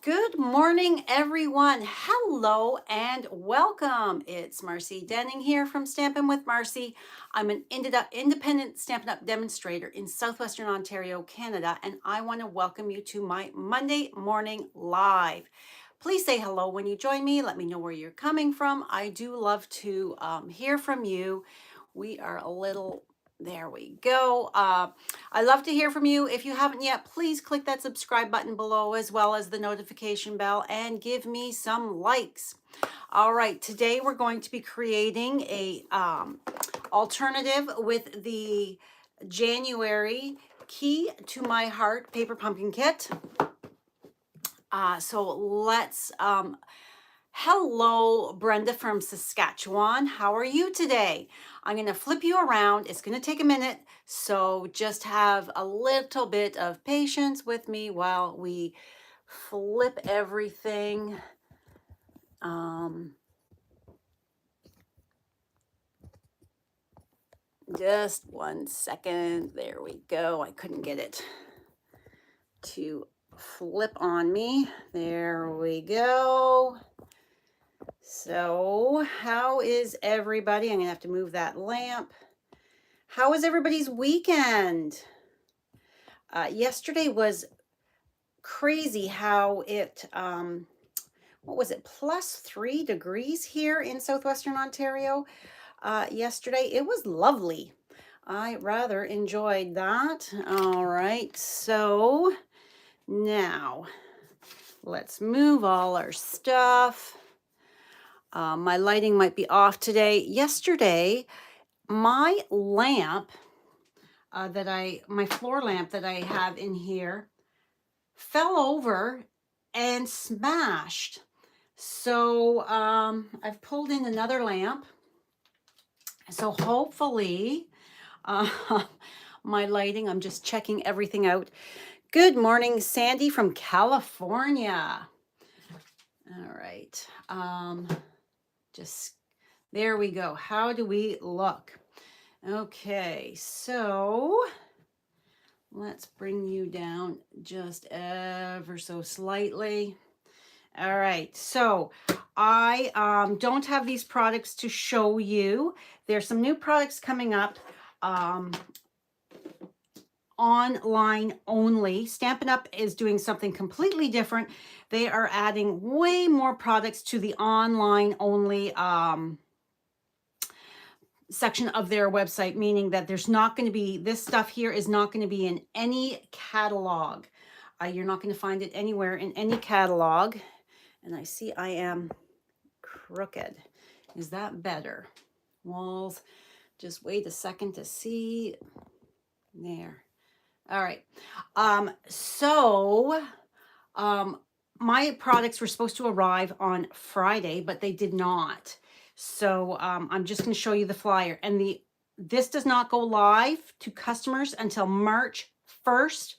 Good morning, everyone. Hello and welcome. It's Marcy Denning here from Stampin' with Marcy. I'm an independent Stampin' Up! Demonstrator in Southwestern Ontario, Canada, and I want to welcome you to my Monday morning live. Please say hello when you join me. Let me know where you're coming from. I do love to hear from you. We are a little, there we go. I love to hear from you. If you haven't yet, please click that subscribe button below as well as the notification bell and give me some likes. All right, today we're going to be creating a alternative with the January Key to My Heart paper pumpkin kit. So let's, hello, Brenda from Saskatchewan. How are you today? I'm going to flip you around. It's going to take a minute. So just have a little bit of patience with me while we flip everything. Just 1 second. There we go. I couldn't get it to flip on me. There we go. So how is everybody? I'm gonna have to move that lamp. How was everybody's weekend? Yesterday was crazy how it, what was it, +3 degrees here in Southwestern Ontario. Yesterday, it was lovely. I rather enjoyed that. All right, so now let's move all our stuff. My lighting might be off today. Yesterday, my lamp my floor lamp that I have in here fell over and smashed. So I've pulled in another lamp. So hopefully my lighting, I'm just checking everything out. Good morning, Sandy from California. All right. Just there we go. How do we look? Okay, so let's bring you down just ever so slightly. All right, so I don't have these products to show you. There's some new products coming up. Online only. Stampin' Up! Is doing something completely different. They are adding way more products to the online only section of their website, meaning that there's not going to be, this stuff here is not going to be in any catalog. You're not going to find it anywhere in any catalog. And I see I am crooked. Is that better? Walls, just wait a second to see. There. All right. My products were supposed to arrive on Friday, but they did not. So I'm just going to show you the flyer. And this does not go live to customers until March 1st.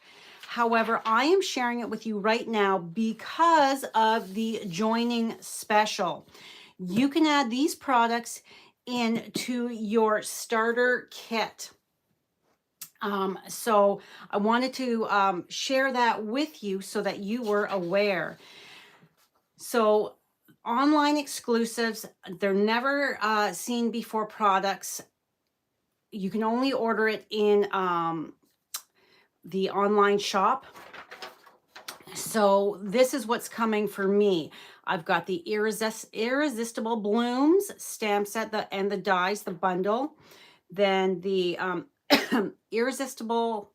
However, I am sharing it with you right now because of the joining special. You can add these products into your starter kit. So I wanted to share that with you so that you were aware. So online exclusives, they're never seen before products. You can only order it in the online shop. So this is what's coming for me. I've got the Irresistible Blooms stamp set and the dies, the bundle. Then the Irresistible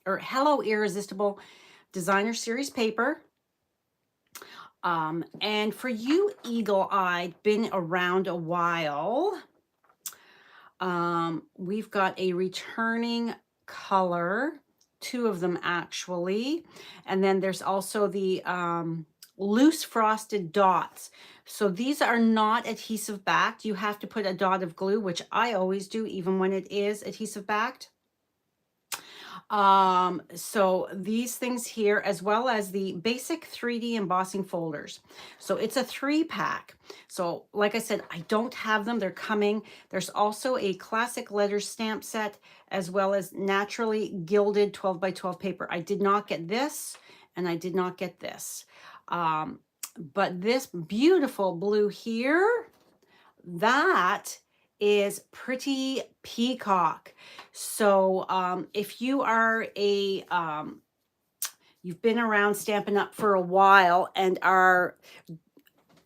or Hello Irresistible Designer Series paper. And for you eagle-eyed, been around a while, we've got a returning color, 2 of them actually. And then there's also the loose frosted dots. So these are not adhesive backed. You have to put a dot of glue, which I always do, even when it is adhesive backed. So these things here, as well as the basic 3D embossing folders. So it's a 3-pack. So like I said, I don't have them. They're coming. There's also a classic letters stamp set, as well as naturally gilded 12 by 12 paper. I did not get this, and I did not get this. But this beautiful blue here, that is Pretty Peacock. So if you are you've been around Stampin' Up! For a while and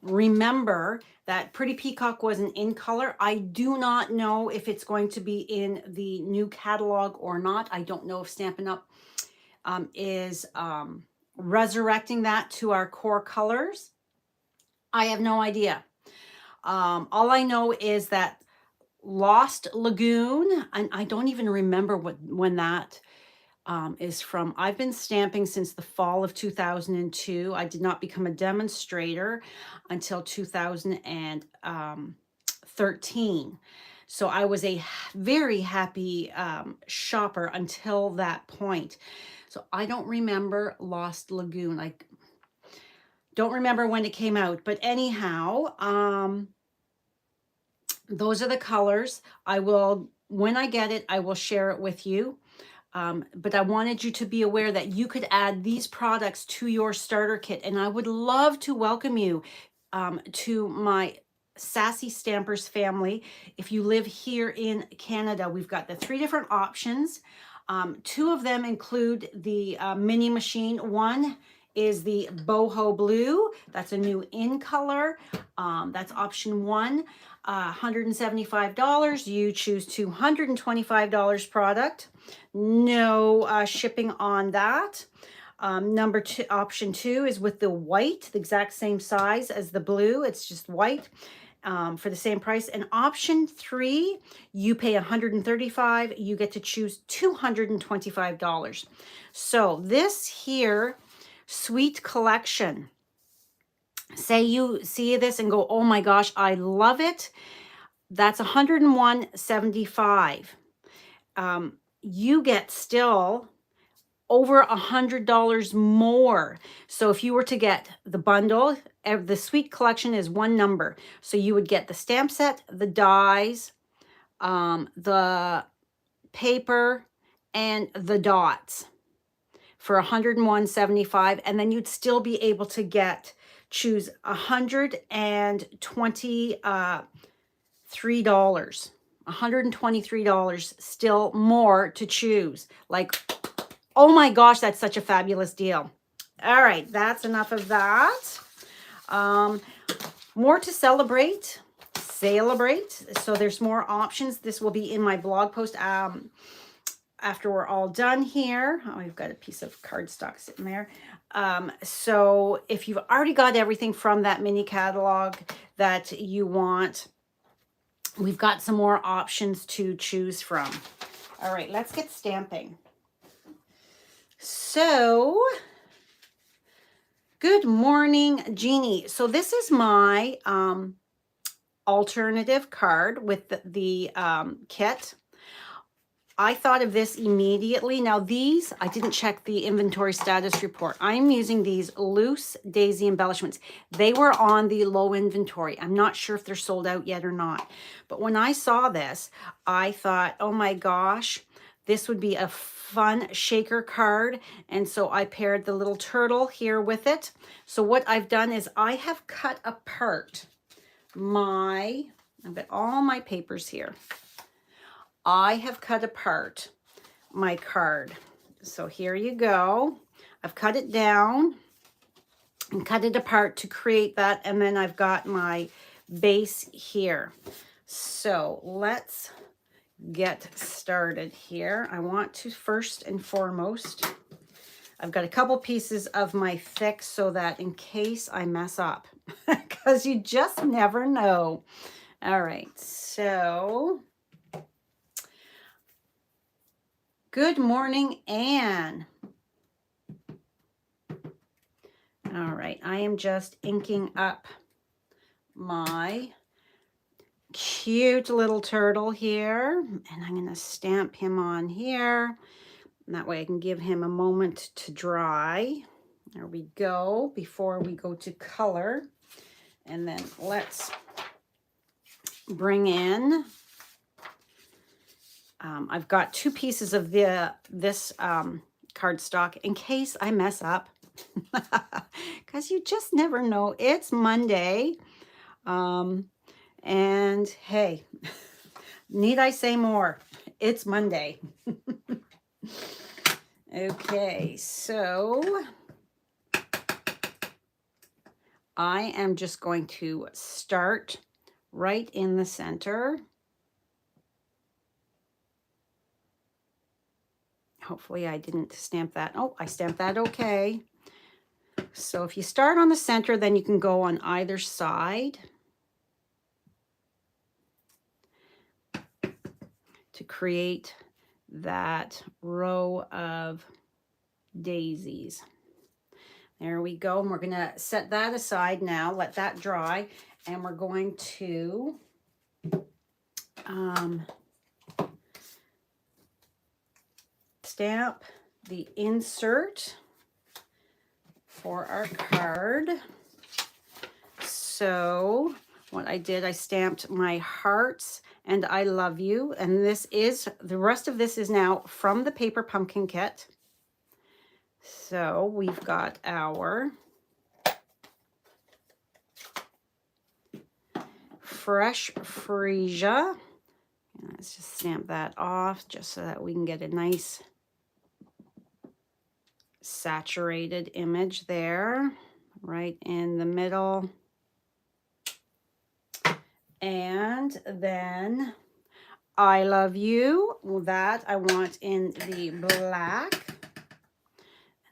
remember that Pretty Peacock wasn't in color. I do not know if it's going to be in the new catalog or not. I don't know if Stampin' Up! Is resurrecting that to our core colors. I have no idea. All I know is that Lost Lagoon, and I don't even remember when that is from. I've been stamping since the fall of 2002. I did not become a demonstrator until 2013. So I was a very happy shopper until that point. So I don't remember Lost Lagoon. I don't remember when it came out. But anyhow, those are the colors. I will, when I get it, I will share it with you. But I wanted you to be aware that you could add these products to your starter kit. And I would love to welcome you to my Sassy Stampers family. If you live here in Canada, we've got the 3 different options. 2 of them include the mini machine. One is the boho blue. That's a new in color. That's option 1. $175. You choose $225 product. No shipping on that. Number 2, option 2 is with the white, the exact same size as the blue. It's just white for the same price. And option 3, you pay $135. You get to choose $225. So this here Sweet Collection. Say you see this and go, oh my gosh, I love it. That's $101.75. You get still over $100 more. So if you were to get the bundle, the Sweet Collection is one number. So you would get the stamp set, the dies, the paper, and the dots for $101.75. And then you'd still be able to choose $123, still more to choose. Like, oh my gosh, that's such a fabulous deal. All right, that's enough of that. More to celebrate. So there's more options. This will be in my blog post after we're all done here. Oh, I've got a piece of cardstock sitting there. So if you've already got everything from that mini catalog that you want, we've got some more options to choose from. All right, let's get stamping. So, good morning, Jeannie. So this is my alternative card with the kit. I thought of this immediately. Now these, I didn't check the inventory status report. I'm using these loose daisy embellishments. They were on the low inventory. I'm not sure if they're sold out yet or not. But when I saw this, I thought, oh my gosh, this would be a fun shaker card. And so I paired the little turtle here with it. So what I've done is I have cut apart I've got all my papers here. I have cut apart my card. So here you go. I've cut it down and cut it apart to create that. And then I've got my base here. So let's get started here. I want to first and foremost, I've got a couple pieces of my thick so that in case I mess up, because you just never know. All right, so good morning, Anne. All right, I am just inking up my cute little turtle here, and I'm going to stamp him on here. And that way I can give him a moment to dry. There we go, before we go to color. And then let's bring in, I've got 2 pieces of this cardstock in case I mess up. because you just never know. It's Monday. And hey, need I say more? It's Monday. Okay, so I am just going to start right in the center. Hopefully I didn't stamp that. Oh, I stamped that okay. So if you start on the center, then you can go on either side to create that row of daisies. There we go. And we're going to set that aside now, let that dry. And we're going to stamp the insert for our card. So what I did, I stamped my hearts and I love you. And this is, the rest of this is now from the paper pumpkin kit. So we've got our fresh freesia. Let's just stamp that off just so that we can get a nice saturated image there, right in the middle. And then I love you, that I want in the black.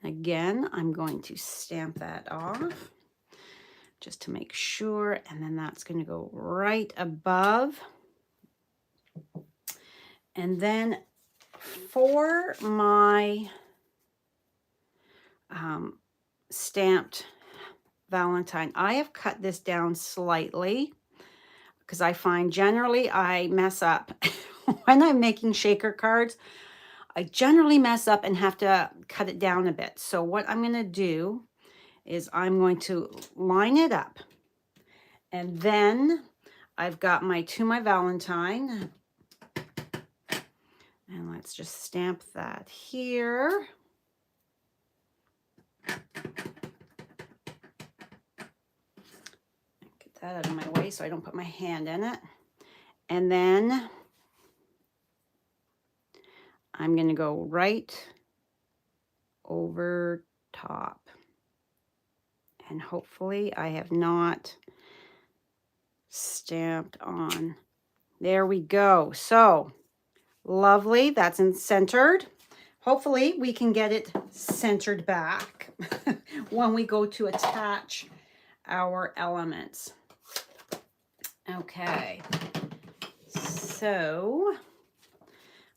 And again, I'm going to stamp that off just to make sure. And then that's going to go right above. And then for my stamped Valentine, I have cut this down slightly because I find generally I mess up when I'm making shaker cards. I generally mess up and have to cut it down a bit. So what I'm going to do is I'm going to line it up. And then I've got my To My Valentine. And let's just stamp that here. Get that out of my way so I don't put my hand in it. And then I'm going to go right over top. And hopefully I have not stamped on. There we go. So lovely. That's centered. Hopefully we can get it centered back when we go to attach our elements. Okay. So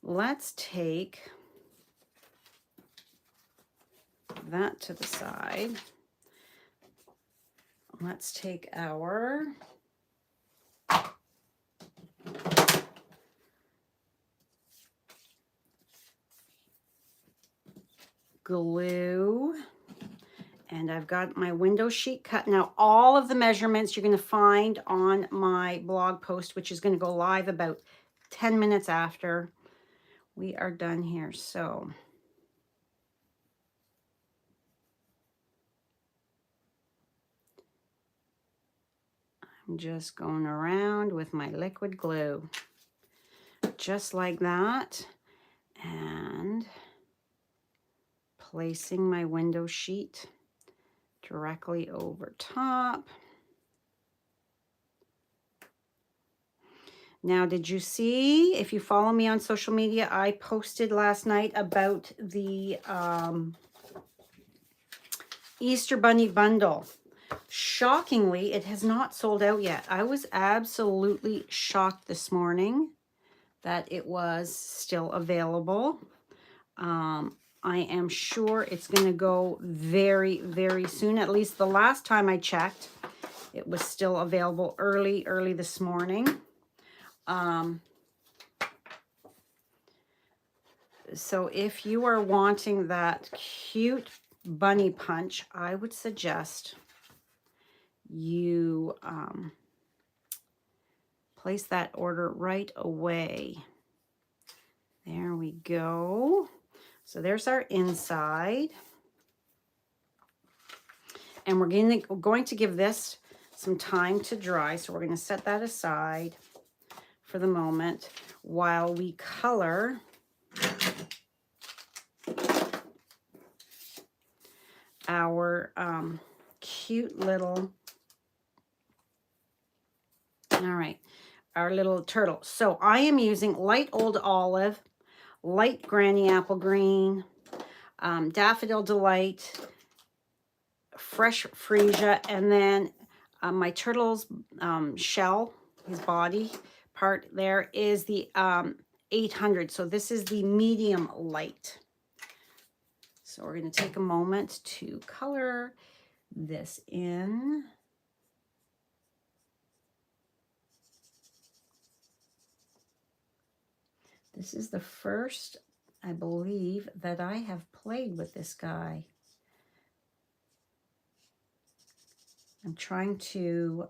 let's take that to the side. Let's take our glue, and I've got my window sheet cut. Now all of the measurements you're going to find on my blog post, which is going to go live about 10 minutes after we are done here. So I'm just going around with my liquid glue, just like that, and placing my window sheet directly over top. Now, did you see, if you follow me on social media, I posted last night about the Easter Bunny bundle. Shockingly, it has not sold out yet. I was absolutely shocked this morning that it was still available. I am sure it's going to go very, very soon. At least the last time I checked, it was still available early this morning. So if you are wanting that cute bunny punch, I would suggest you place that order right away. There we go. So there's our inside. And we're going to give this some time to dry. So we're going to set that aside for the moment while we color our cute little, all right, our little turtle. So I am using light old olive, light granny apple green, daffodil delight, fresh freesia, and then my turtle's shell, his body part there is the 800. So this is the medium light. So we're going to take a moment to color this in. This is the first, I believe, that I have played with this guy. I'm trying to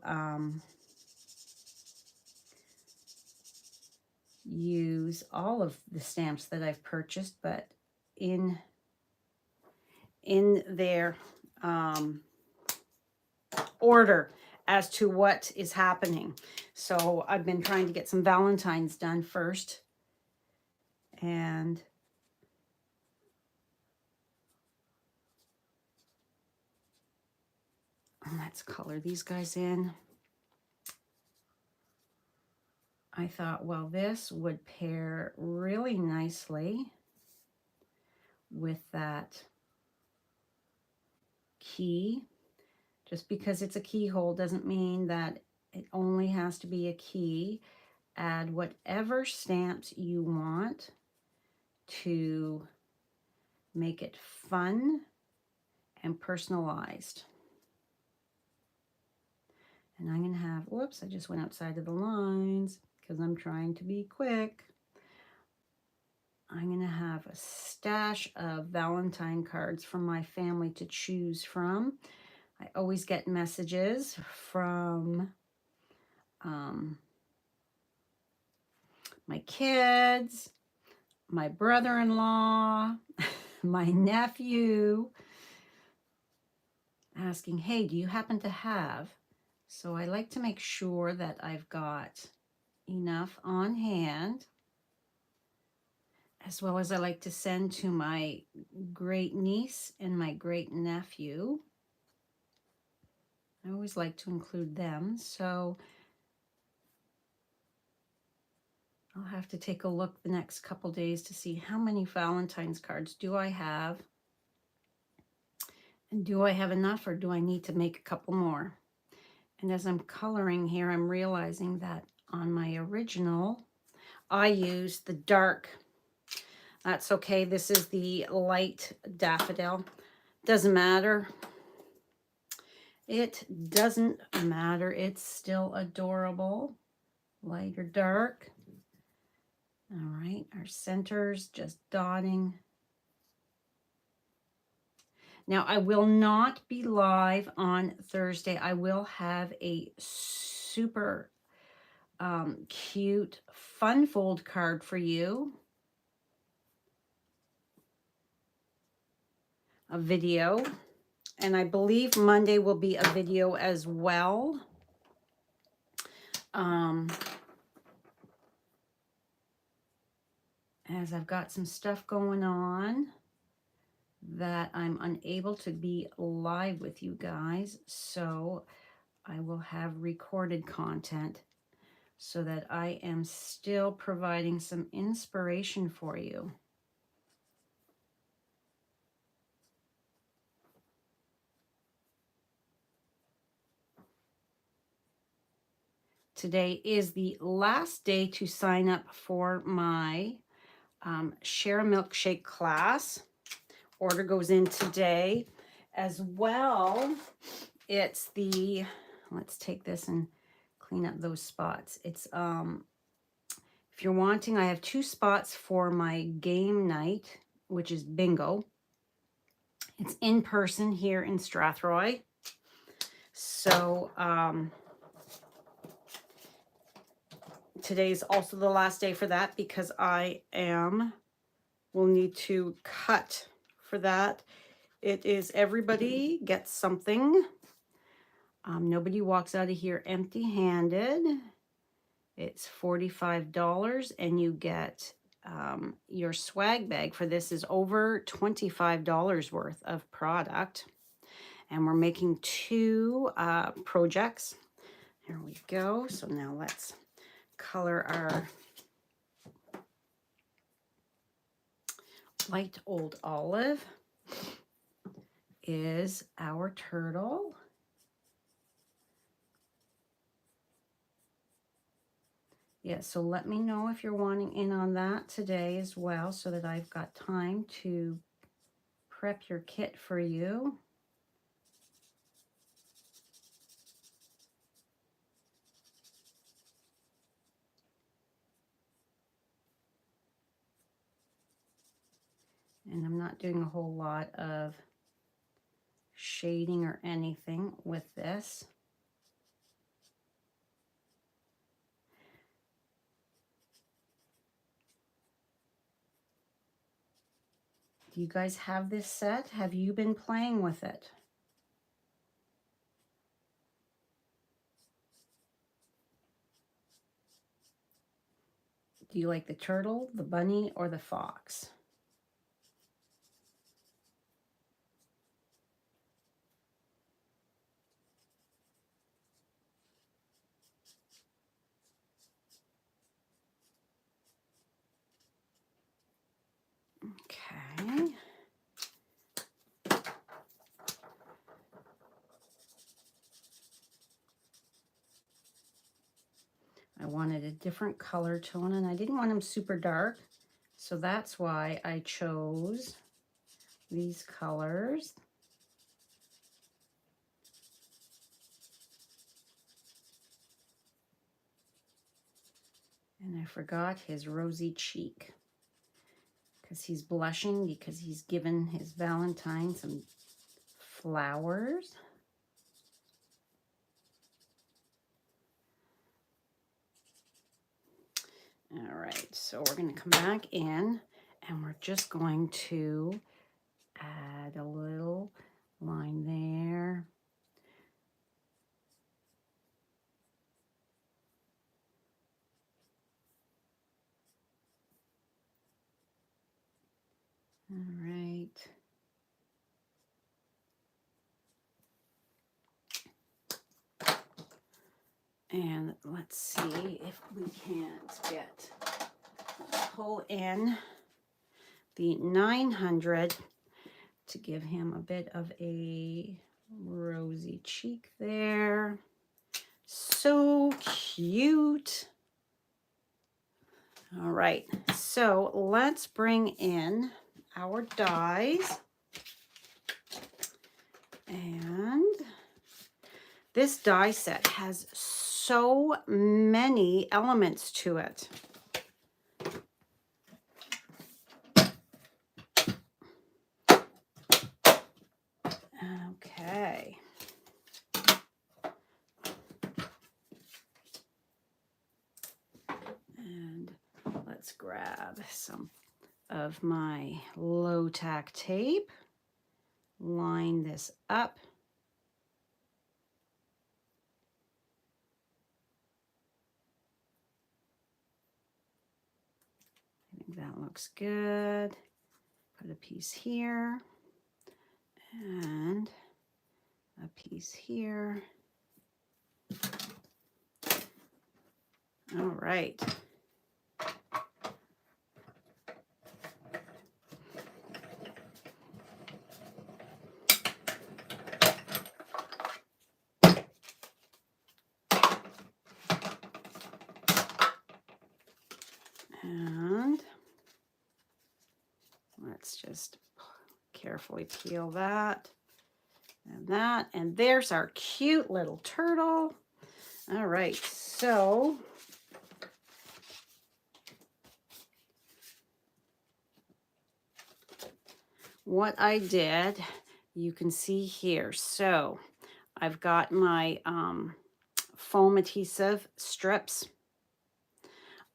use all of the stamps that I've purchased, but in their order as to what is happening. So I've been trying to get some Valentine's done first. And let's color these guys in. I thought, well, this would pair really nicely with that key. Just because it's a keyhole doesn't mean that it only has to be a key. Add whatever stamps you want to make it fun and personalized. And I'm going to have, whoops, I just went outside of the lines because I'm trying to be quick. I'm going to have a stash of Valentine cards from my family to choose from. I always get messages from my kids, my brother-in-law, my nephew, asking, hey, do you happen to have? So I like to make sure that I've got enough on hand, as well as I like to send to my great niece and my great nephew. I always like to include them, so I'll have to take a look the next couple days to see how many Valentine's cards do I have, and do I have enough, or do I need to make a couple more? And as I'm coloring here, I'm realizing that on my original, I used the dark. That's okay. This is the light daffodil. Doesn't matter. It doesn't matter. It's still adorable. Light or dark. All right. Our centers just dotting. Now, I will not be live on Thursday. I will have a super cute fun fold card for you. A video. And I believe Monday will be a video as well. As I've got some stuff going on that I'm unable to be live with you guys, so I will have recorded content so that I am still providing some inspiration for you. Today is the last day to sign up for my Share a Milkshake class. Order goes in today as well. It's the, let's take this and clean up those spots. It's if you're wanting, I have 2 spots for my game night, which is bingo. It's in person here in Strathroy. So today's also the last day for that, because I will need to cut for that. It is everybody gets something. Nobody walks out of here empty-handed. It's $45 and you get your swag bag for this is over $25 worth of product. And we're making 2 projects. Here we go. So now let's color our light old olive is our turtle. Yeah, so let me know if you're wanting in on that today as well so that I've got time to prep your kit for you. And I'm not doing a whole lot of shading or anything with this. Do you guys have this set? Have you been playing with it? Do you like the turtle, the bunny, or the fox? Okay. I wanted a different color tone and I didn't want them super dark. So that's why I chose these colors. And I forgot his rosy cheek because he's blushing because he's given his Valentine some flowers. All right, so we're going to come back in and we're just going to add a little line there. All right. And let's see if we can't get, pull in the 900 to give him a bit of a rosy cheek there. So cute. All right, so let's bring in our dies. And this die set has so many elements to it. Okay. And let's grab some of my low tack tape, line this up. I think that looks good. Put a piece here and a piece here. All right. And let's just carefully peel that and that. And there's our cute little turtle. All right, so what I did, you can see here. So I've got my foam adhesive strips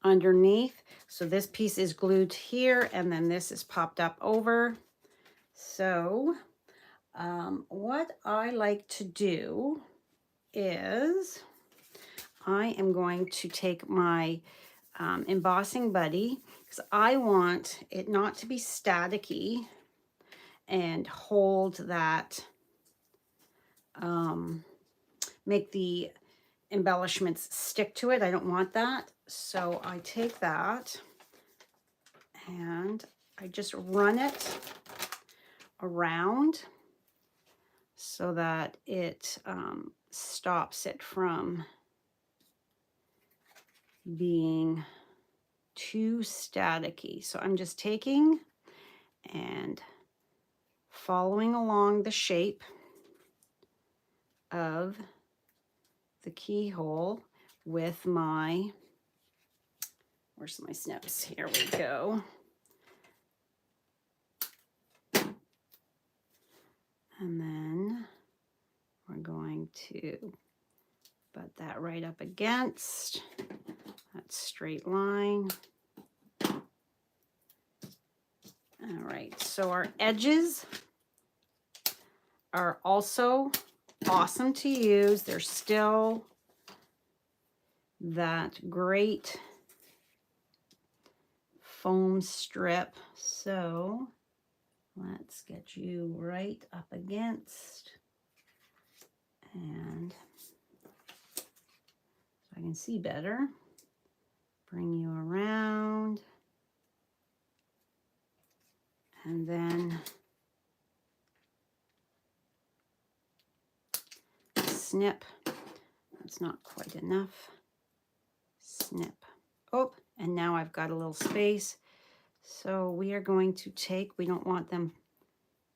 underneath. So this piece is glued here and then this is popped up over. So What I like to do is I am going to take my embossing buddy, because I want it not to be staticky and hold that, make the embellishments stick to it. I don't want that. So I take that and I just run it around so that it stops it from being too staticky. So I'm just taking and following along the shape of the keyhole with my, where's my snips? Here we go. And then we're going to butt that right up against that straight line. All right, so our edges are also awesome to use. They're still that great foam strip. So let's get you right up against, and so I can see better. Bring you around, and then snip. That's not quite enough. Snip. Oh, and now I've got a little space. So we are going to take, we don't want them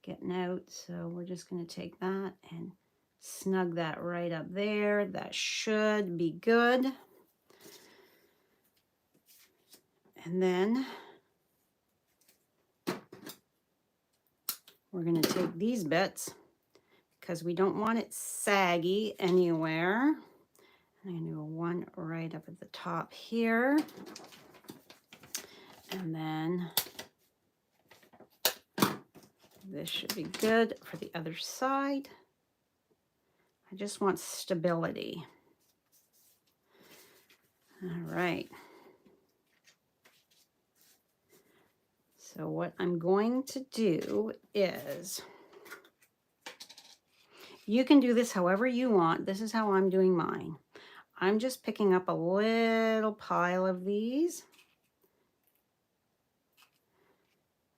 getting out, so we're just going to take that and snug that right up there. That should be good. And then we're going to take these bits because we don't want it saggy anywhere. I'm going to do one right up at the top here. And then this should be good for the other side. I just want stability. All right. So what I'm going to do is, you can do this however you want. This is how I'm doing mine. I'm just picking up a little pile of these.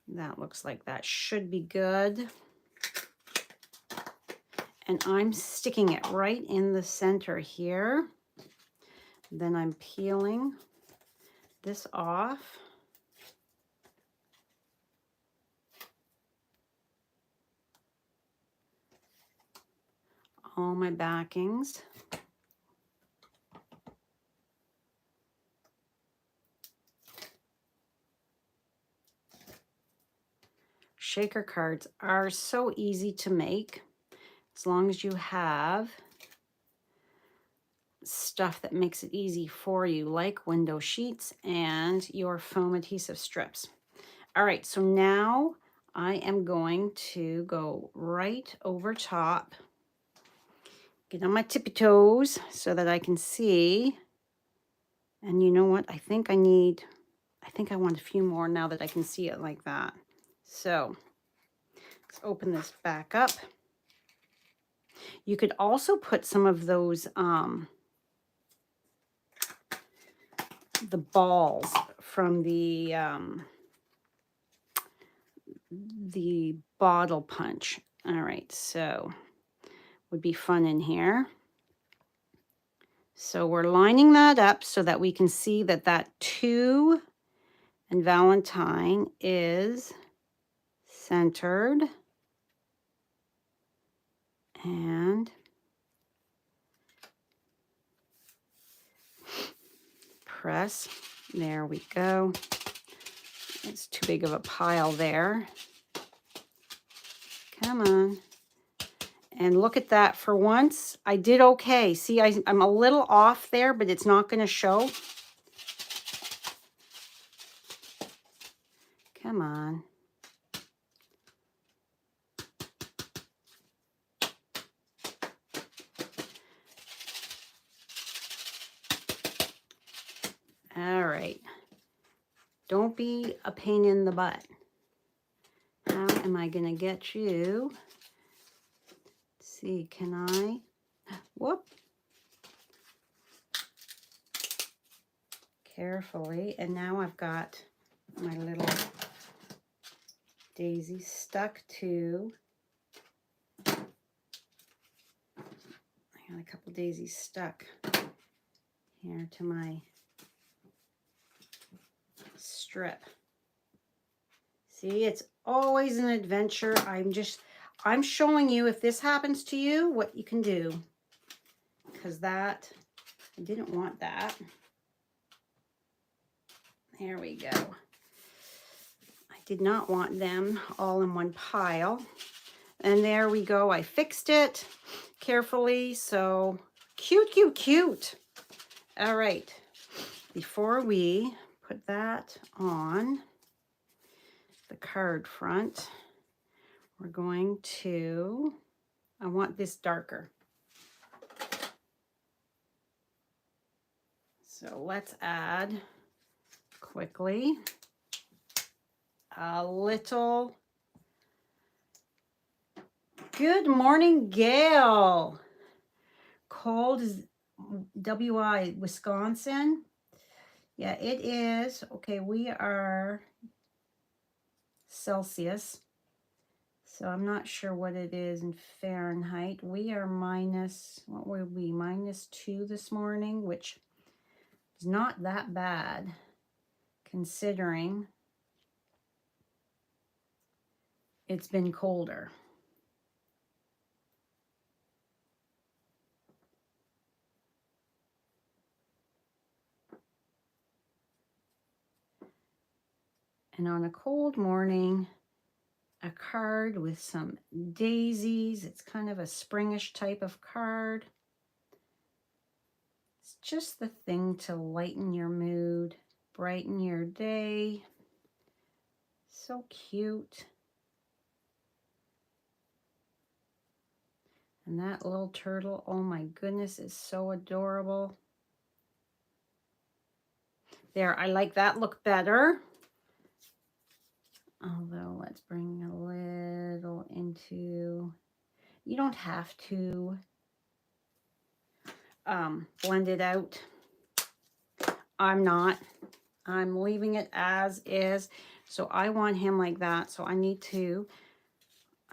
That looks like that should be good. And I'm sticking it right in the center here. Then I'm peeling this off. All my backings. Shaker cards are so easy to make as long as you have stuff that makes it easy for you, like window sheets and your foam adhesive strips. All right, so now I am going to go right over top, get on my tippy toes so that I can see. And you know what? I think I want a few more now that I can see it like that. So let's open this back up. You could also put some of those, the balls from the bottle punch. All right, so would be fun in here. So we're lining that up so that we can see that that 2 and Valentine is centered. And press. There we go. It's too big of a pile there. Come on. And look at that. For once, I did okay. See, I'm a little off there, but it's not going to show. Come on. All right. Don't be a pain in the butt. How am I going to get you? Let's see, can I? Whoop. Carefully. And now I've got my little daisy stuck to, I got a couple daisies stuck here to my strip. See, it's always an adventure. I'm showing you, if this happens to you, what you can do. Because that, I didn't want that. There we go. I did not want them all in one pile. And there we go. I fixed it carefully. So cute, cute, cute. All right. Before we put that on the card front, we're going to, I want this darker. So let's add quickly a little. Good morning, Gail. Cold is WI, Wisconsin. Yeah, it is. Okay, we are Celsius. So I'm not sure what it is in Fahrenheit. We are minus, what were we? -2 this morning, which is not that bad considering it's been colder. And on a cold morning, a card with some daisies. It's kind of a springish type of card. It's just the thing to lighten your mood, brighten your day. So cute. And that little turtle, oh my goodness, is so adorable. There, I like that look better. Although, let's bring a little into, you don't have to blend it out. I'm not. I'm leaving it as is. So I want him like that. So I need to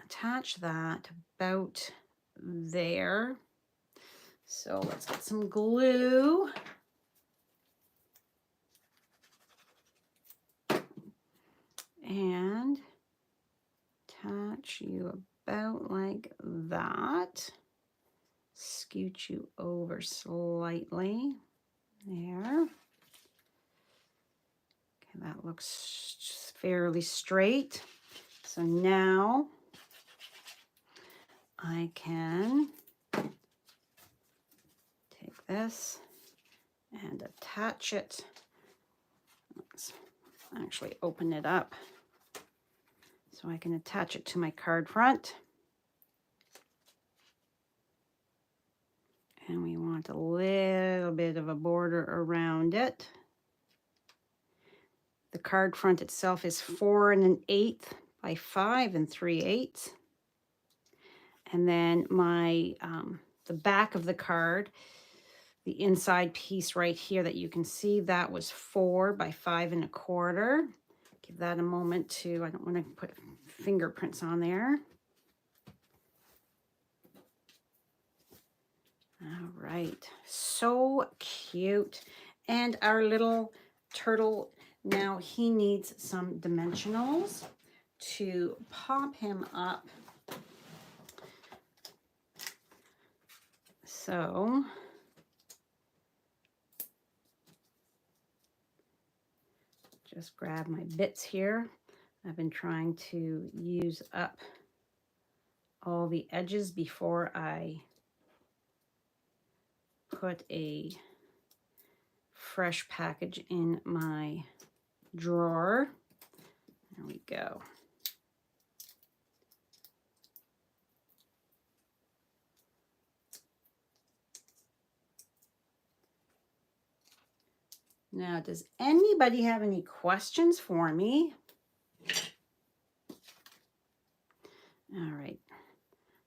attach that about there. So let's get some glue. And attach you about like that. Scoot you over slightly. There. Okay, that looks fairly straight. So now I can take this and attach it. Let's actually open it up so I can attach it to my card front. And we want a little bit of a border around it. The card front itself is 4 1/8 by 5 3/8. And then my the back of the card, the inside piece right here that you can see, that was 4 by 5 1/4. Give that a moment to, I don't want to put fingerprints on there. All right, so cute. And our little turtle, now he needs some dimensionals to pop him up. So just grab my bits here. I've been trying to use up all the edges before I put a fresh package in my drawer. There we go. Now, does anybody have any questions for me? All right.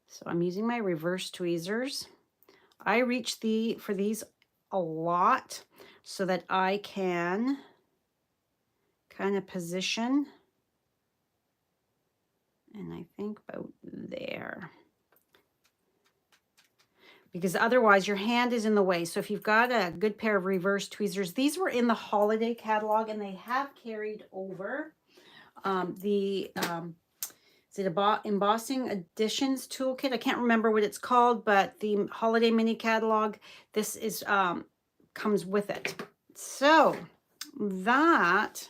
So I'm using my reverse tweezers. I reach for these a lot so that I can kind of position. And I think about there. Because otherwise your hand is in the way. So if you've got a good pair of reverse tweezers, these were in the holiday catalog and they have carried over. Is it Embossing Additions Toolkit? I can't remember what it's called, but the holiday mini catalog, this is comes with it. So that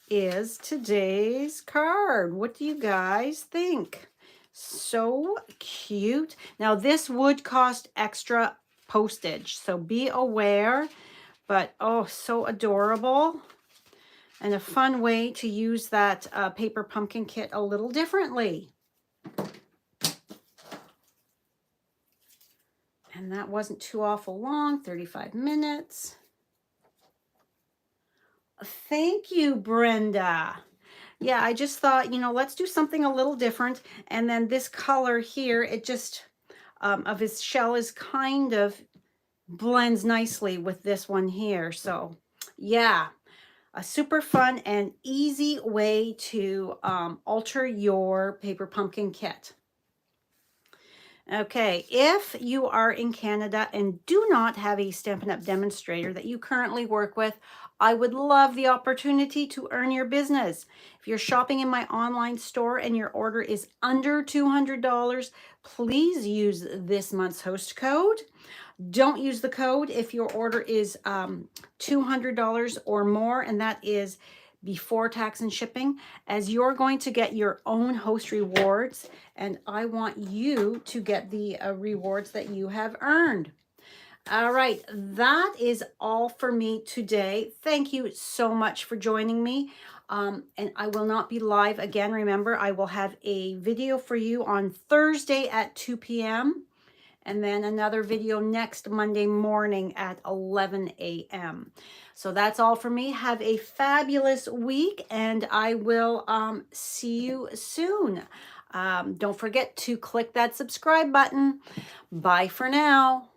is today's card. What do you guys think? So cute. Now this would cost extra postage, so be aware, but oh, so adorable. And a fun way to use that paper pumpkin kit a little differently. And that wasn't too awful long, 35 minutes. Thank you, Brenda. Yeah, I just thought, you know, let's do something a little different. And then this color here, it just, of his shell is kind of blends nicely with this one here. So yeah, a super fun and easy way to alter your paper pumpkin kit. Okay, if you are in Canada and do not have a Stampin' Up! Demonstrator that you currently work with, I would love the opportunity to earn your business. If you're shopping in my online store and your order is under $200, please use this month's host code. Don't use the code if your order is $200 or more, and that is before tax and shipping, as you're going to get your own host rewards, and I want you to get the rewards that you have earned. All right, that is all for me today. Thank you so much for joining me. And I will not be live again. Remember, I will have a video for you on Thursday at 2 p.m. and then another video next Monday morning at 11 a.m. So that's all for me. Have a fabulous week, and I will see you soon. Don't forget to click that subscribe button. Bye for now.